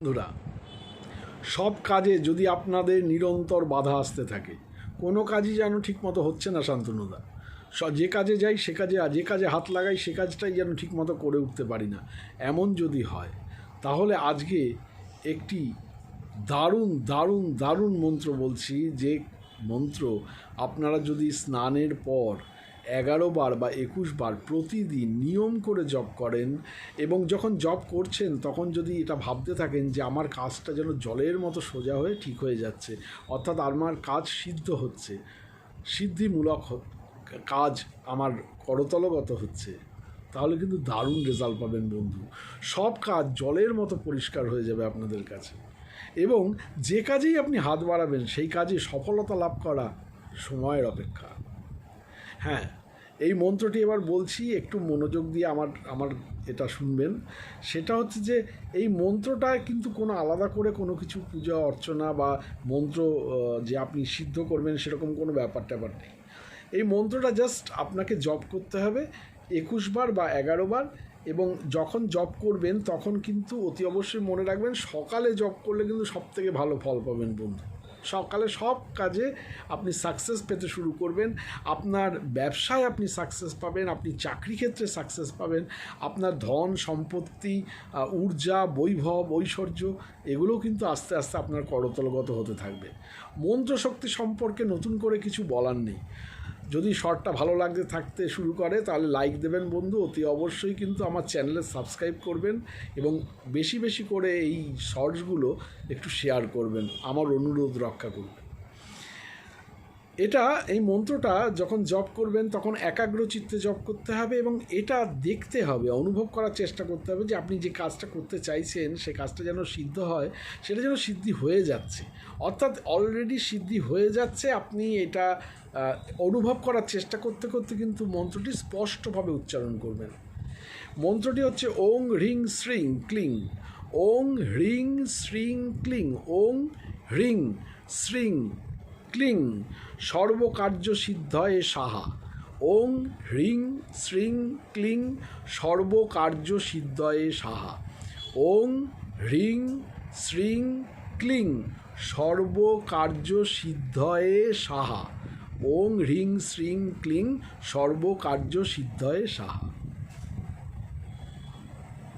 বন্ধুরা, সব কাজে যদি আপনাদের নিরন্তর বাধা আসতে থাকে, কোনো কাজই যেন ঠিকমতো হচ্ছে না শান্তনুদা, যে কাজে যাই সে কাজে, যে কাজে হাত লাগাই সে কাজটাই যেন ঠিকমতো করে উঠতে পারি না, এমন যদি হয় তাহলে আজকে একটি দারুণ দারুণ দারুণ মন্ত্র বলছি, যে মন্ত্র আপনারা যদি স্নানের পর 11 বার বা 21 বার প্রতিদিন নিয়ম করে জপ করেন, এবং যখন জপ করছেন তখন যদি এটা ভাবতে থাকেন যে আমার কাজটা যেন জলের মতো সোজা হয়ে ঠিক হয়ে যাচ্ছে, অর্থাৎ আমার কাজ সিদ্ধ হচ্ছে, সিদ্ধিমূলক কাজ আমার করতলগত হচ্ছে, তাহলে কিন্তু দারুণ রেজাল্ট পাবেন বন্ধু। সব কাজ জলের মতো পরিষ্কার হয়ে যাবে আপনাদের কাছে, এবং যে কাজেই আপনি হাত বাড়াবেন সেই কাজে সফলতা লাভ করা সময়ের অপেক্ষা। হ্যাঁ, এই মন্ত্রটি এবার বলছি, একটু মনোযোগ দিয়ে আমার এটা শুনবেন। সেটা হচ্ছে যে এই মন্ত্রটা কিন্তু কোনো আলাদা করে কোনো কিছু পূজা অর্চনা বা মন্ত্র যে আপনি সিদ্ধ করবেন সেরকম কোনো ব্যাপার ট্যাপার নেই। এই মন্ত্রটা জাস্ট আপনাকে জপ করতে হবে 21 বার বা 11 বার, এবং যখন জপ করবেন তখন কিন্তু অতি অবশ্যই মনে রাখবেন সকালে জপ করলে কিন্তু সবথেকে ভালো ফল পাবেন বন্ধু। সকালে সব কাজে আপনি সাকসেস পেতে শুরু করবেন, আপনার ব্যবসায় আপনি সাকসেস পাবেন, আপনি চাকরি ক্ষেত্রে সাকসেস পাবেন, আপনার ধন সম্পত্তি, ঊর্জা, বৈভব, ঐশ্বর্য এগুলোও কিন্তু আস্তে আস্তে আপনার করতলগত হতে থাকবে। মন্ত্রশক্তি সম্পর্কে নতুন করে কিছু বলার নেই। যদি শর্টটা ভালো লাগতে থাকতে শুরু করে তাহলে লাইক দেবেন বন্ধু, অতি অবশ্যই কিন্তু আমার চ্যানেলে সাবস্ক্রাইব করবেন, এবং বেশি বেশি করে এই শর্টসগুলো একটু শেয়ার করবেন, আমার অনুরোধ রক্ষা করবেন। এই মন্ত্রটা যখন জপ করবেন তখন একাগ্র চিত্তে জপ করতে হবে, এবং এটা দেখতে হবে, অনুভব করার চেষ্টা করতে হবে যে আপনি যে কাজটা করতে চাইছেন সে কাজটা যেন সিদ্ধ হয়, সেটা যেন সিদ্ধি হয়ে যাচ্ছে, অর্থাৎ অলরেডি সিদ্ধি হয়ে যাচ্ছে। আপনি এটা অনুভব করার চেষ্টা করতে করতে কিন্তু মন্ত্রটি স্পষ্টভাবে উচ্চারণ করবেন। মন্ত্রটি হচ্ছে ওং হ্রিং শ্রিং ক্লিং, ওং হ্রিং শ্রিং ক্লিং, ওং হ্রিং শ্রিং ক্লিং সর্বকার্য সিদ্ধয়ে সাহা, ওং হ্রিং শ্রিং ক্লিং সর্বকার্য সিদ্ধয়ে সাহা, ওং হ্রিং শ্রিং ক্লিং সর্বকার্য সিদ্ধয়ে সাহা, ওং হ্রিং শ্রিং ক্লিং সর্বকার্য সিদ্ধয়ে সাহা।